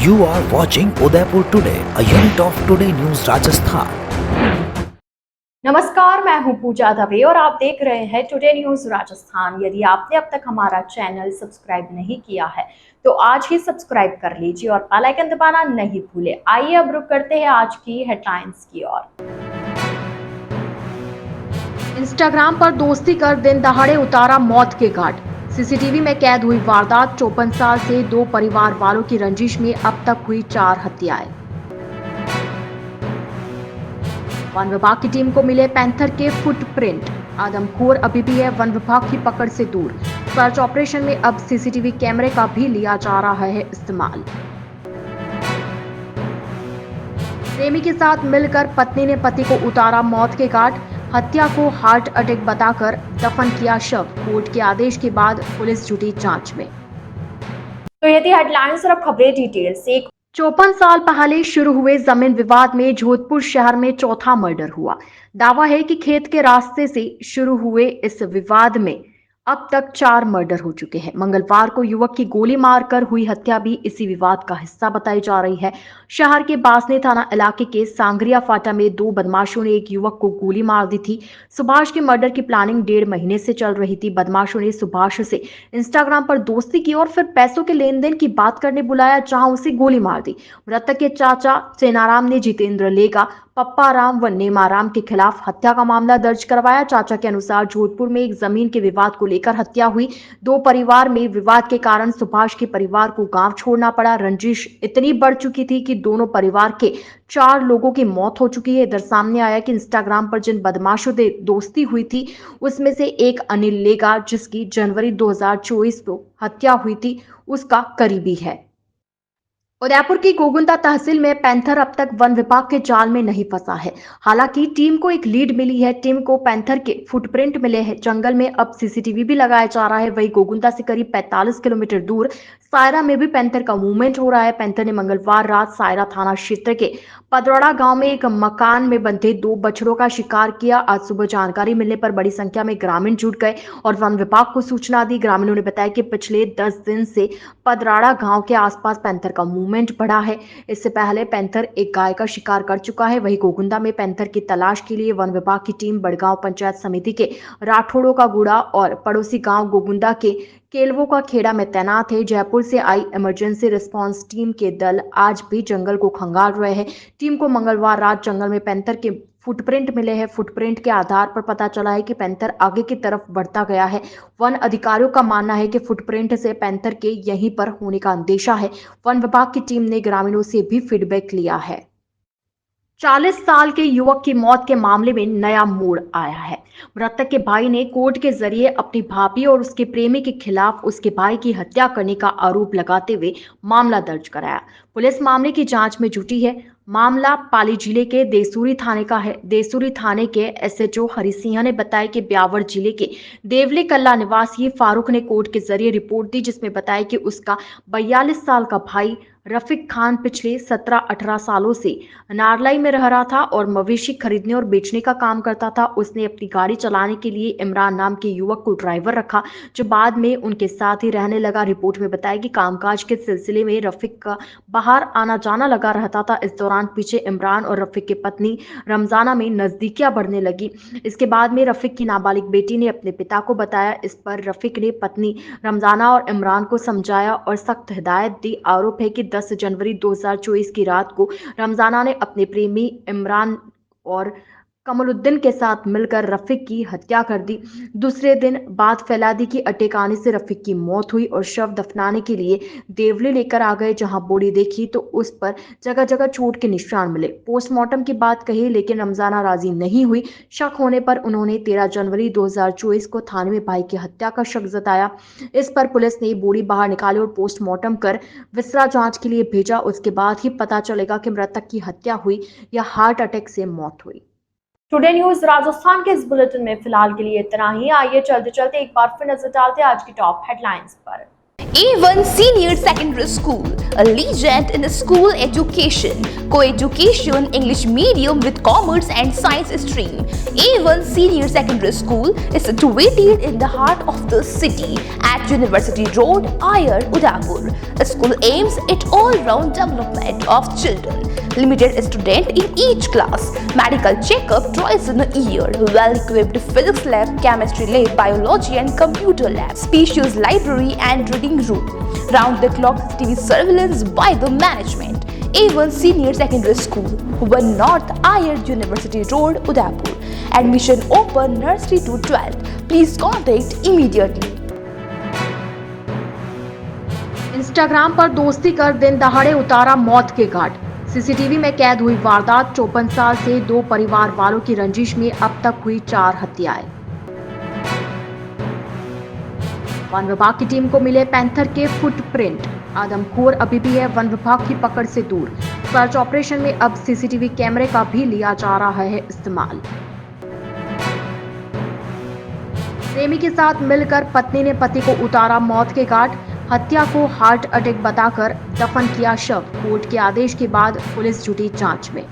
You are watching Udaipur Today, a unit of Today News Rajasthan. नमस्कार, मैं हूं पूजा दवे और आप देख रहे हैं टुडे न्यूज राजस्थान। यदि आपने अब तक हमारा चैनल सब्सक्राइब नहीं किया है तो आज ही सब्सक्राइब कर लीजिए और बेल आइकन दबाना नहीं भूले। आइए अब रुक करते हैं आज की हेडलाइंस की ओर। इंस्टाग्राम पर दोस्ती कर दिन दहाड़े उतारा मौत के घाट। सीसीटीवी में कैद हुई वारदात। 54 साल से दो परिवार वालों की रंजिश में अब तक हुई 4 हत्याएं। वन विभाग की टीम को मिले पैंथर के फुटप्रिंट। आदमखोर अभी भी है वन विभाग की पकड़ से दूर। सर्च ऑपरेशन में अब सीसीटीवी कैमरे का भी लिया जा रहा है इस्तेमाल। प्रेमी के साथ मिलकर पत्नी ने पति को उतारा मौत के घाट। हत्या को हार्ट अटैक बताकर दफन किया शव। कोर्ट के आदेश के बाद पुलिस जुटी जांच में। तो ये थी हेडलाइंस और अब खबरें डिटेल से। 54 साल पहले शुरू हुए जमीन विवाद में जोधपुर शहर में चौथा मर्डर हुआ। दावा है कि खेत के रास्ते से शुरू हुए इस विवाद में अब तक 4 मर्डर हो चुके हैं। मंगलवार को युवक की गोली मारकर हुई हत्या भी इसी विवाद का हिस्सा बताई जा रही है। शहर के बासने थाना इलाके के सांगरिया फाटा में 2 बदमाशों ने एक युवक को गोली मार दी थी। सुभाष के मर्डर की प्लानिंग 1.5 महीने से चल रही थी। बदमाशों ने सुभाष से इंस्टाग्राम पर दोस्ती की और फिर पैसों के लेन देन की बात करने बुलाया, जहां उसे गोली मार दी। मृतक के चाचा सेनाराम ने जितेंद्र लेगा, पप्पा राम व नेमाराम के खिलाफ हत्या का मामला दर्ज करवाया। चाचा के अनुसार जोधपुर में एक जमीन के विवाद को लेकर हत्या हुई। 2 परिवार में विवाद के कारण सुभाष के परिवार को गांव छोड़ना पड़ा। रंजिश इतनी बढ़ चुकी थी कि दोनों परिवार के 4 लोगों की मौत हो चुकी है। इधर सामने आया कि इंस्टाग्राम पर जिन बदमाशों से दोस्ती हुई थी उसमें से एक अनिल लेगा, जिसकी जनवरी 2024 को हत्या हुई थी, उसका करीबी है। उदयपुर की गोगुंदा तहसील में पैंथर अब तक वन विभाग के जाल में नहीं फंसा है। हालांकि टीम को एक लीड मिली है। टीम को पैंथर के फुटप्रिंट मिले हैं। जंगल में अब सीसीटीवी भी लगाया जा रहा है। वहीं गोगुंदा से करीब 45 किलोमीटर दूर सायरा में भी पैंथर का मूवमेंट हो रहा है। पैंथर ने मंगलवार रात सायरा थाना क्षेत्र के पदरौड़ा गांव में एक मकान में बंधे 2 बछड़ों का शिकार किया। आज सुबह जानकारी मिलने पर बड़ी संख्या में ग्रामीण जुट गए और वन विभाग को सूचना दी। ग्रामीणों ने बताया कि पिछले 10 दिन से पदराड़ा गांव के आसपास पैंथर का मूवमेंट बढ़ा है। इससे पहले पैंथर एक गाय का शिकार कर चुका है। वहीं गोगुंदा में पैंथर की तलाश के लिए वन विभाग की टीम बड़गांव पंचायत समिति के राठौड़ों का गुड़ा और पड़ोसी गांव गोगुंदा के केलवों का खेड़ा में तैनात है। जयपुर से आई इमरजेंसी रिस्पांस टीम के दल आज भी जंगल को खंगाल रहे हैं। टीम को मंगलवार रात जंगल में पैंथर के फुटप्रिंट मिले हैं। फुटप्रिंट के आधार पर पता चला है कि पैंथर आगे की तरफ बढ़ता गया है। वन अधिकारियों का मानना है कि फुटप्रिंट से पैंथर के यहीं पर होने का अंदेशा है। वन विभाग की टीम ने ग्रामीणों से भी फीडबैक लिया है। 40 साल के युवक की मौत के मामले में नया मोड़ आया है। मृतक के भाई ने कोर्ट के जरिए अपनी भाभी और उसके प्रेमी के खिलाफ उसके भाई की हत्या करने का आरोप लगाते हुए मामला दर्ज कराया। पुलिस मामले की जांच में जुटी है। मामला पाली जिले के देसूरी थाने का है। देसूरी थाने के एसएचओ हरि सिंह ने बताया कि ब्यावर जिले के देवली कल्ला निवासी फारूक ने कोर्ट के जरिए रिपोर्ट दी, जिसमें बताया कि उसका 42 साल का भाई रफीक खान पिछले 17-18 सालों से नारलाई में रह रहा था और मवेशी खरीदने और बेचने का काम करता था। उसने अपनी गाड़ी चलाने के लिए इमरान नाम के युवक को ड्राइवर रखा, जो बाद में उनके साथ ही रहने लगा। रिपोर्ट में बताया कि कामकाज के सिलसिले में रफीक का बाहर आना जाना लगा रहता था। इस दौरान पीछे इमरान और रफीक की पत्नी रमजाना में नजदीकियां बढ़ने लगी। इसके बाद में रफीक की नाबालिग बेटी ने अपने पिता को बताया। इस पर रफीक ने पत्नी रमजाना और इमरान को समझाया और सख्त हिदायत दी। आरोप है कि 10 जनवरी 2024 की रात को रमजाना ने अपने प्रेमी इमरान और कमरुद्दीन के साथ मिलकर रफीक की हत्या कर दी। दूसरे दिन बात फैला दी कि अटैक आने से रफीक की मौत हुई और शव दफनाने के लिए देवली लेकर आ गए। जहां बॉडी देखी तो उस पर जगह जगह चोट के निशान मिले। पोस्टमार्टम की बात कही, लेकिन रमजाना राजी नहीं हुई। शक होने पर उन्होंने 13 जनवरी 2024 को थाने में भाई की हत्या का शक जताया। इस पर पुलिस ने बॉडी बाहर निकाली और पोस्टमार्टम कर विसरा जांच के लिए भेजा। उसके बाद ही पता चलेगा कि मृतक की हत्या हुई या हार्ट अटैक से मौत हुई। टुडे न्यूज राजस्थान के इस बुलेटिन में फिलहाल के लिए इतना ही। आइए चलते चलते एक बार फिर नजर डालते हैं आज की टॉप हेडलाइंस पर। A1 Senior Secondary School, a legend in school education, co-education, English medium with commerce and science stream. A1 Senior Secondary School is situated in the heart of the city at University Road, Ayer, Udaipur. The school aims at all-round development of children. Limited student in each class, medical checkup twice in a year, well-equipped physics lab, chemistry lab, biology and computer lab, spacious library and reading room, round-the-clock TV surveillance by the management. A1 Senior Secondary School, 1 North Ayer, University Road, Udaipur. Admission open nursery to 12th. Please contact immediately. Instagram पर दोस्ती कर दिन दहाड़े उतारा मौत के घाट। CCTV में कैद हुई वारदात। 54 साल से 2 परिवार वालों की रंजिश में अब तक हुई 4 हत्याएं। वन विभाग की टीम को मिले पैंथर के फुटप्रिंट। आदमखोर अभी भी है वन विभाग की पकड़ से दूर। सर्च ऑपरेशन में अब सीसीटीवी कैमरे का भी लिया जा रहा है इस्तेमाल। प्रेमी के साथ मिलकर पत्नी ने पति को उतारा मौत के घाट। हत्या को हार्ट अटैक बताकर दफन किया शव। कोर्ट के आदेश के बाद पुलिस जुटी जांच में।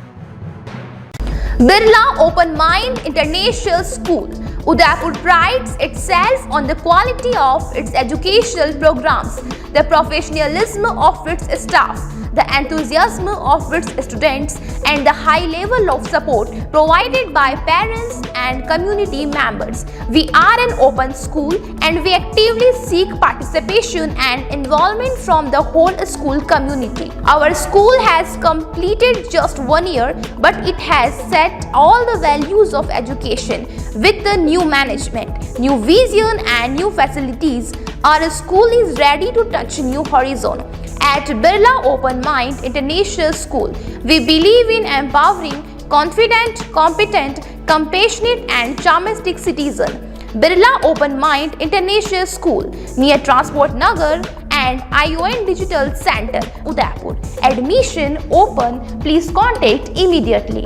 Birla Open Mind International School, Udaipur prides itself on the quality of its educational programs, the professionalism of its staff, the enthusiasm of its students, and the high level of support provided by parents and community members. We are an open school and we actively seek participation and involvement from the whole school community. Our school has completed just 1 year, but it has set all the values of education with the new management, new vision and new facilities. Our school is ready to touch new horizon. At Birla Open Mind International School, we believe in empowering confident, competent, compassionate and charmistic citizen. Birla Open Mind International School near Transport Nagar and ION Digital Center, Udaipur. Admission open. Please contact immediately.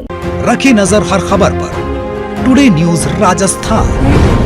रखी नजर हर खबर पर। Today news Rajasthan.